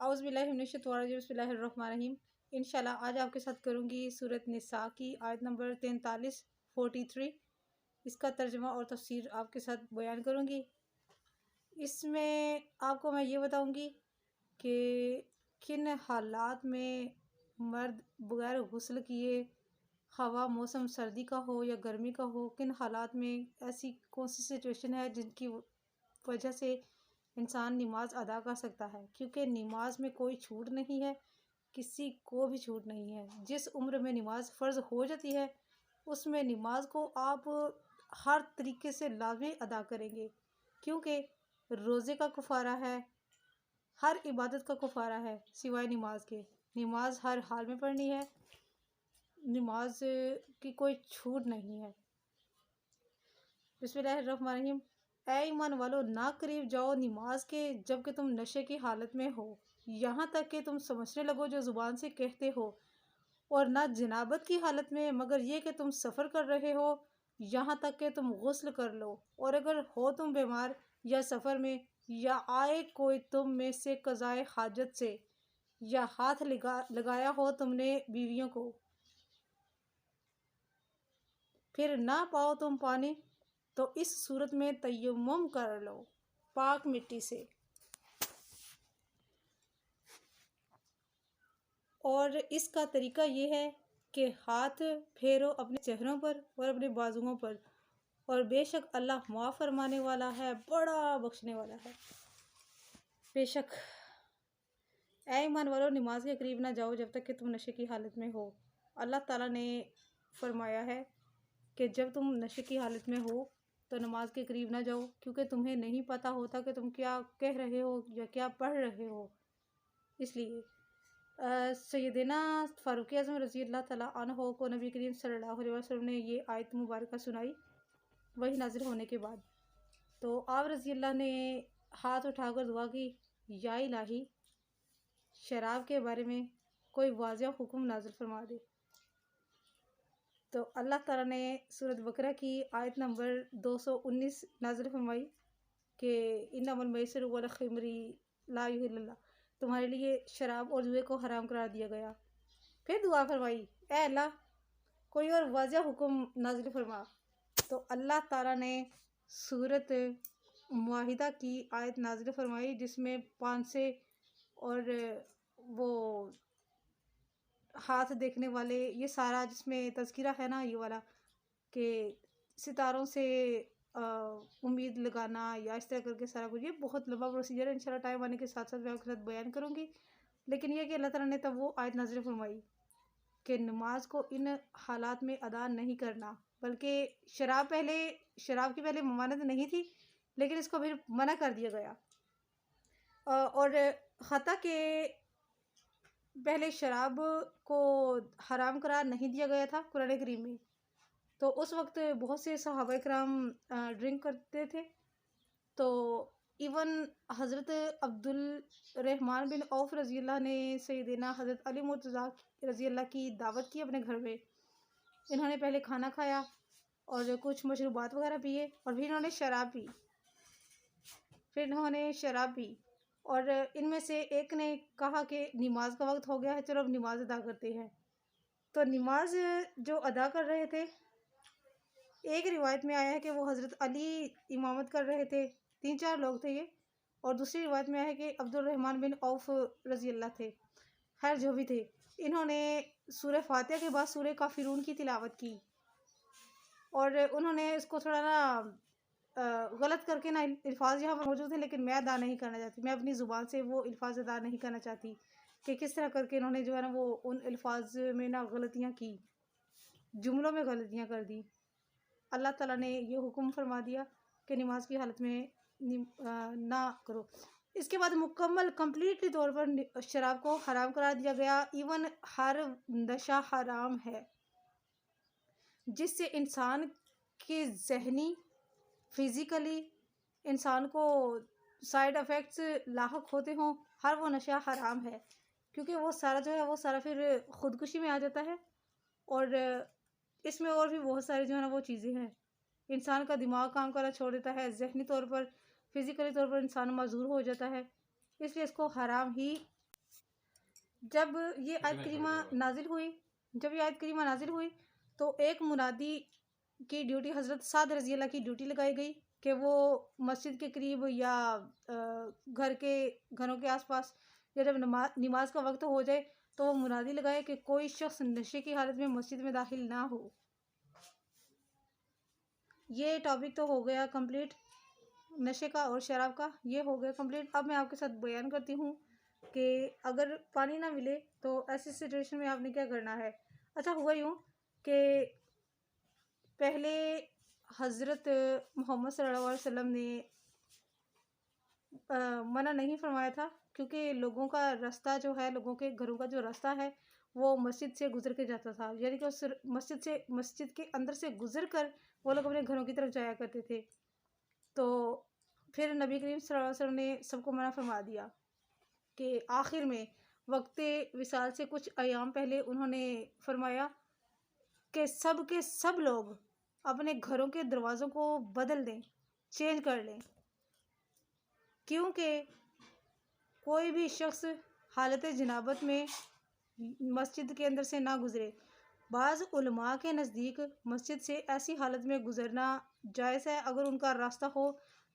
बिस्मिल्लाहिर्रहमानिर्रहीम। इंशाल्लाह आज आपके साथ करूँगी सूरत निसा की आयत नंबर 43 इसका तर्जुमा और तफसीर आपके साथ बयान करूँगी। इसमें आपको मैं ये बताऊँगी कि किन हालात में मर्द बगैर गुस्ल किए, हवा मौसम सर्दी का हो या गर्मी का हो, किन हालात में ऐसी कौन सी सिचुएशन है जिनकी वजह से इंसान नमाज अदा कर सकता है। क्योंकि नमाज में कोई छूट नहीं है, किसी को भी छूट नहीं है। जिस उम्र में नमाज फ़र्ज़ हो जाती है उसमें नमाज को आप हर तरीके से लाज़मी अदा करेंगे, क्योंकि रोज़े का कफ़ारा है, हर इबादत का कफ़ारा है सिवाय नमाज के। नमाज हर हाल में पढ़नी है, नमाज की कोई छूट नहीं है। बिस्मिल्लाहिर्रहमानिर्रहीम। ऐ ईमान वालो, ना करीब जाओ नमाज के जबकि तुम नशे की हालत में हो, यहाँ तक कि तुम समझने लगो जो ज़ुबान से कहते हो, और ना जनाबत की हालत में मगर ये कि तुम सफ़र कर रहे हो, यहाँ तक कि तुम गुस्ल कर लो। और अगर हो तुम बीमार या सफ़र में, या आए कोई तुम में से क़ज़ाए हाजत से, या हाथ लगाया हो तुमने बीवियों को, फिर ना पाओ तुम पानी, तो इस सूरत में तयम्मुम कर लो पाक मिट्टी से। और इसका तरीका ये है कि हाथ फेरो अपने चेहरों पर और अपने बाजुओं पर, और बेशक अल्लाह माफ़ फरमाने वाला है, बड़ा बख्शने वाला है। बेशक ऐ ईमान वालो, नमाज के करीब ना जाओ जब तक कि तुम नशे की हालत में हो। अल्लाह ताला ने फरमाया है कि जब तुम नशे की हालत में हो तो नमाज के करीब ना जाओ, क्योंकि तुम्हें नहीं पता होता कि तुम क्या कह रहे हो या क्या पढ़ रहे हो। इसलिए सैयदना फ़ारूक आज़म रज़ी अल्लाह ताला अन्हो को नबी करीम सल्लल्लाहु अलैहि वसल्लम ने ये आयत मुबारक सुनाई वही नाज़िल होने के बाद। तो आप रज़ी अल्लाह ने हाथ उठाकर दुआ की, या इलाही, शराब के बारे में कोई वाज़िह हुक्म नाज़िल फरमा दे। तो अल्लाह ताला ने सूरत बकरा की आयत नंबर 219 नाज़िल फरमाई कि इन्नमल मैसिरु वल ख़िम्री ला युहिल्लुल्लाह, तुम्हारे लिए शराब और जुए को हराम करार दिया गया। फिर दुआ फरमाई, ए अल्लाह, कोई और वाज़िह हुक्म नाज़िल फरमा। तो अल्लाह ताला ने सूरत मुआहिदा की आयत नाज़िल फरमाई जिसमें 500 और वो हाथ देखने वाले, ये सारा जिसमें तज़किरा है ना, ये वाला कि सितारों से उम्मीद लगाना या इस तरह करके सारा कुछ, ये बहुत लंबा प्रोसीजर है। इंशाल्लाह टाइम आने के साथ साथ मैं आपके साथ बयान करूँगी। लेकिन ये कि अल्लाह ताला ने तब वो आयत नाज़िल फरमाई कि नमाज को इन हालात में अदा नहीं करना, बल्कि शराब की पहले ममानत नहीं थी, लेकिन इसको फिर मना कर दिया गया। और ख़ता के पहले शराब को हराम करार नहीं दिया गया था कुरान करीम में। तो उस वक्त बहुत से सहाबा इकराम ड्रिंक करते थे। तो इवन हज़रत अब्दुल रहमान बिन औफ़ रज़ी अल्लाह ने सैयदना हज़रत अली मुर्तज़ा रज़ी अल्लाह की दावत की अपने घर में। इन्होंने पहले खाना खाया और कुछ मशरूबात वगैरह पिए, और फिर इन्होंने शराब पी। और इनमें से एक ने कहा कि नमाज का वक्त हो गया है, चलो अब नमाज अदा करते हैं। तो नमाज जो अदा कर रहे थे, एक रिवायत में आया है कि वो हज़रत अली इमामत कर रहे थे, 3-4 लोग थे ये, और दूसरी रिवायत में आया है कि अब्दुल रहमान बिन औफ़ रज़ी अल्लाह थे। खैर जो भी थे, इन्होंने सूरह फातिहा के बाद सूरह काफ़िरून की तिलावत की, और उन्होंने इसको थोड़ा ना गलत करके ना, अल्फाज यहाँ पर मौजूद हैं लेकिन मैं अदा नहीं करना चाहती, मैं अपनी ज़ुबान से वो अल्फाज अदा नहीं करना चाहती कि किस तरह करके इन्होंने जो है ना वो उन अल्फाज में ना गलतियाँ की, जुमलों में गलतियाँ कर दी। अल्लाह ताला ने ये हुक्म फरमा दिया कि नमाज की हालत में ना करो। इसके बाद मुकम्मल कम्प्लीटली तौर पर शराब को हराम करार दिया गया। इवन हर नशा हराम है जिससे इंसान के ज़हनी, फिज़िकली इंसान को साइड इफ़ेक्ट्स लाहक होते हों, हर वो नशा हराम है, क्योंकि वो सारा जो है वो सारा फिर ख़ुदकुशी में आ जाता है। और इसमें और भी बहुत सारी जो है ना वो चीज़ें हैं, इंसान का दिमाग काम करना छोड़ देता है, ज़हनी तौर पर, फिज़िकली तौर पर इंसान मजबूर हो जाता है। इसलिए इसको हराम ही जब ये आयत करीमा नाजिल हुई तो एक मुनादी की ड्यूटी हज़रत साद रज़ी अल्लाह की ड्यूटी लगाई गई कि वो मस्जिद के करीब या घरों के आसपास या जब नमाज का वक्त हो जाए तो वो मुनादी लगाए कि कोई शख्स नशे की हालत में मस्जिद में दाखिल ना हो। ये टॉपिक तो हो गया कंप्लीट, नशे का और शराब का ये हो गया कंप्लीट। अब मैं आपके साथ बयान करती हूँ कि अगर पानी ना मिले तो ऐसी सिचुएशन में आपने क्या करना है। अच्छा, हुआ यूँ कि पहले हज़रत मोहम्मद सल्लल्लाहु अलैहि वसल्लम ने मना नहीं फरमाया था, क्योंकि लोगों का रास्ता जो है, लोगों के घरों का जो रास्ता है वो मस्जिद से गुजर के जाता था, यानी कि उस मस्जिद के अंदर से गुजर कर वो लोग अपने घरों की तरफ जाया करते थे। तो फिर नबी करीम सल्लल्लाहु अलैहि वसल्लम ने सबको मना फरमा दिया कि आखिर में वक्ते विसाल से कुछ अयाम पहले उन्होंने फरमाया कि सब के सब लोग अपने घरों के दरवाज़ों को बदल दें, चेंज कर लें, क्योंकि कोई भी शख्स हालत जनाबत में मस्जिद के अंदर से ना गुज़रे। बाज़ उलमा के नज़दीक मस्जिद से ऐसी हालत में गुज़रना जायज़ है अगर उनका रास्ता हो,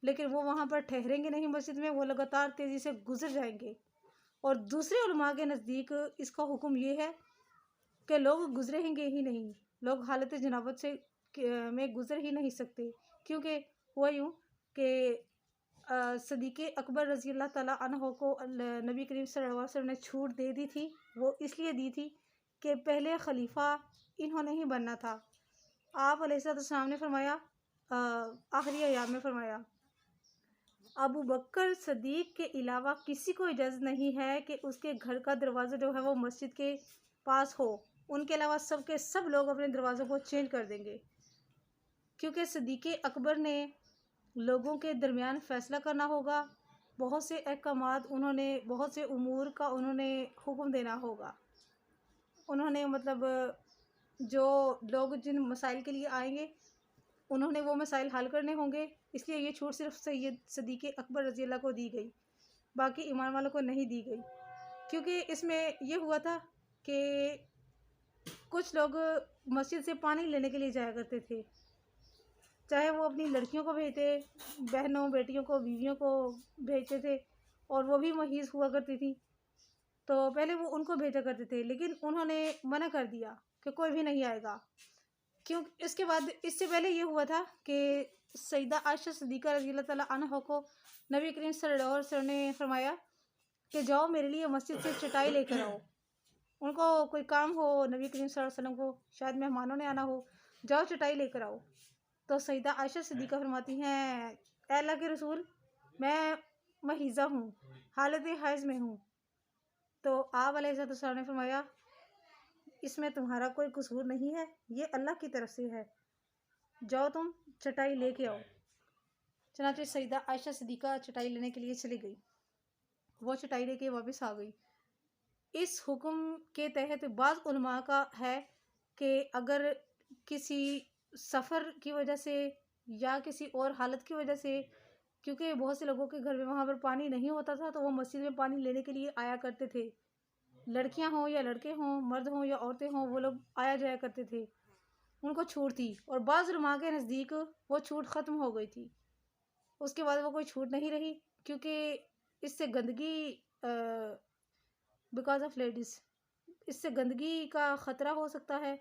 लेकिन वो वहाँ पर ठहरेंगे नहीं मस्जिद में, वो लगातार तेज़ी से गुज़र जाएंगे। और दूसरे उलमा के नज़दीक इसका हुक्म ये है कि लोग गुज़रेंगे ही नहीं, लोग हालत जनाबत से में गुज़र ही नहीं सकते, क्योंकि हुआ यूँ कि सदीक़ अकबर रज़ी अल्लाह ताला अन्हो को नबी करीम सल्लल्लाहु अलैहि वसल्लम ने छूट दे दी थी। वो इसलिए दी थी कि पहले खलीफा इन्होंने ही बनना था। आप अलैहिस्सलाम ने फरमाया, आखिरी अयाम में फरमाया, अबू बकर सदीक़ के अलावा किसी को इजाज़त नहीं है कि उसके घर का दरवाज़ा जो है वो मस्जिद के पास हो। उनके अलावा सब के सब लोग अपने दरवाज़ों को चेंज कर देंगे, क्योंकि सदीक़ अकबर ने लोगों के दरमियान फ़ैसला करना होगा। बहुत से अहकामात उन्होंने, बहुत से उमूर का उन्होंने हुक्म देना होगा। उन्होंने मतलब जो लोग जिन मसाइल के लिए आएंगे उन्होंने वो मसाइल हल करने होंगे, इसलिए ये छूट सिर्फ सैयद सदीक़ अकबर रज़ी अल्लाह को दी गई, बाकी ईमान वालों को नहीं दी गई। क्योंकि इसमें ये हुआ था कि कुछ लोग मस्जिद से पानी लेने के लिए जाया करते थे, चाहे वो अपनी लड़कियों को भेजते, बहनों बेटियों को, बीवियों को भेजते थे, और वो भी महीज़ हुआ करती थी, तो पहले वो उनको भेजा करते थे, लेकिन उन्होंने मना कर दिया कि कोई भी नहीं आएगा। क्यों? इसके बाद इससे पहले ये हुआ था कि सईदा आयशा सिद्दीक़ा रज़ी अल्लाह ताला अन्हा को नबी करीम सल्लल्लाहु अलैहि वसल्लम ने फरमाया कि जाओ मेरे लिए मस्जिद से चटाई लेकर आओ। उनको कोई काम हो, नबी करीम सल्लल्लाहु अलैहि वसल्लम को शायद मेहमानों ने आना हो, जाओ चटाई लेकर आओ। तो सईदा आयशा सिद्दीक़ा फरमाती हैं, ए अल्लाह के रसूल, मैं महीज़ा हूँ, हालत हैज़ में हूँ। तो आप अलैहिस्सलाम ने फरमाया, इसमें तुम्हारा कोई कसूर नहीं है, ये अल्लाह की तरफ से है, जाओ तुम चटाई लेके आओ। चनाचे सईदा आयशा सिद्दीक़ा चटाई लेने के लिए चली गई, वो चटाई लेके वापस आ गई। इस हुक्म के तहत बाज़ उलमा का है कि अगर किसी सफ़र की वजह से या किसी और हालत की वजह से, क्योंकि बहुत से लोगों के घर में वहाँ पर पानी नहीं होता था, तो वो मस्जिद में पानी लेने के लिए आया करते थे, लड़कियां हों या लड़के हों, मर्द हों या औरतें हों, वो लोग आया जाया करते थे, उनको छूट थी। और बाज़ उलमा के नज़दीक वो छूट ख़त्म हो गई थी, उसके बाद वो कोई छूट नहीं रही, क्योंकि इससे गंदगी, बिकॉज ऑफ लेडीज़, इससे गंदगी का ख़तरा हो सकता है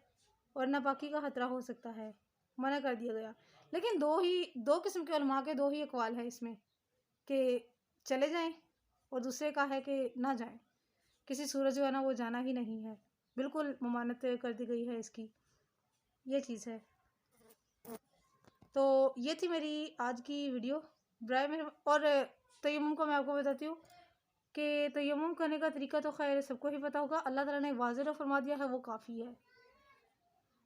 और नापाकी का ख़तरा हो सकता है, मना कर दिया गया। लेकिन दो किस्म के उलमा के दो ही अक़वाल हैं इसमें, कि चले जाएं और दूसरे का है कि ना जाएं। किसी सूरत जो है ना वो जाना ही नहीं है, बिल्कुल ममानत कर दी गई है इसकी, ये चीज़ है। तो ये थी मेरी आज की वीडियो ब्राय में। और तयम्मुम को मैं आपको बताती हूँ कि तयम्मुम करने का तरीका तो खैर सबको ही पता होगा, अल्लाह ताला ने वाज़ेह फरमा दिया है, वो काफ़ी है।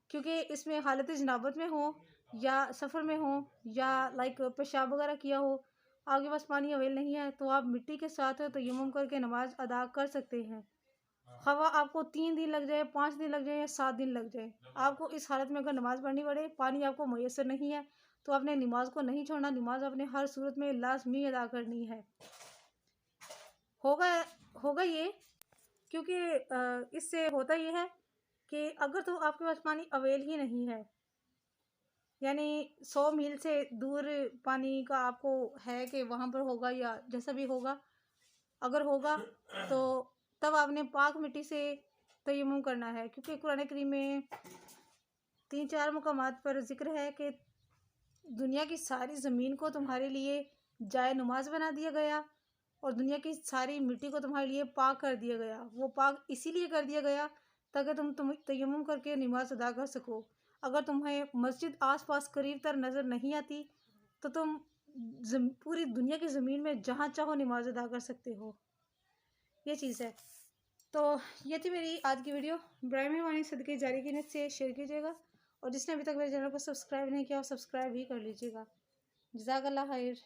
क्योंकि इसमें हालत जनाबत में हो या सफ़र में हो या लाइक पेशाब वगैरह किया हो, आपके पास पानी अवेल नहीं है, तो आप मिट्टी के साथ तयम्मुम करके नमाज अदा कर सकते हैं। खवा आपको 3 दिन लग जाए, 5 दिन लग जाए या 7 दिन लग जाए, आपको इस हालत में अगर नमाज़ पढ़नी पड़े, पानी आपको मैसर नहीं है, तो आपने नमाज को नहीं छोड़ना, नमाज आपने हर सूरत में लाजमी अदा करनी है। होगा होगा ये क्योंकि इससे होता ये है कि अगर तो आपके पास पानी अवेल ही नहीं है, यानी 100 मील से दूर पानी का आपको है कि वहाँ पर होगा या जैसा भी होगा, अगर होगा तो तब आपने पाक मिट्टी से तयम्मुम करना है। क्योंकि कुरान करीम में 3-4 मुकामात पर जिक्र है कि दुनिया की सारी ज़मीन को तुम्हारे लिए जाए नमाज बना दिया गया और दुनिया की सारी मिट्टी को तुम्हारे लिए पाक कर दिया गया। वो पाक इसीलिए कर दिया गया ताकि तुम तयम्मुम करके नमाज अदा कर सको। अगर तुम्हें मस्जिद आसपास करीब तर नज़र नहीं आती तो तुम पूरी दुनिया की ज़मीन में जहाँ चाहो नमाज अदा कर सकते हो। ये चीज़ है। तो ये थी मेरी आज की वीडियो। बराए मेहरबानी सदके जारी की नियत से शेयर कीजिएगा और जिसने अभी तक मेरे चैनल को सब्सक्राइब नहीं किया वो सब्सक्राइब भी कर लीजिएगा। जज़ाकल्लाह खैर।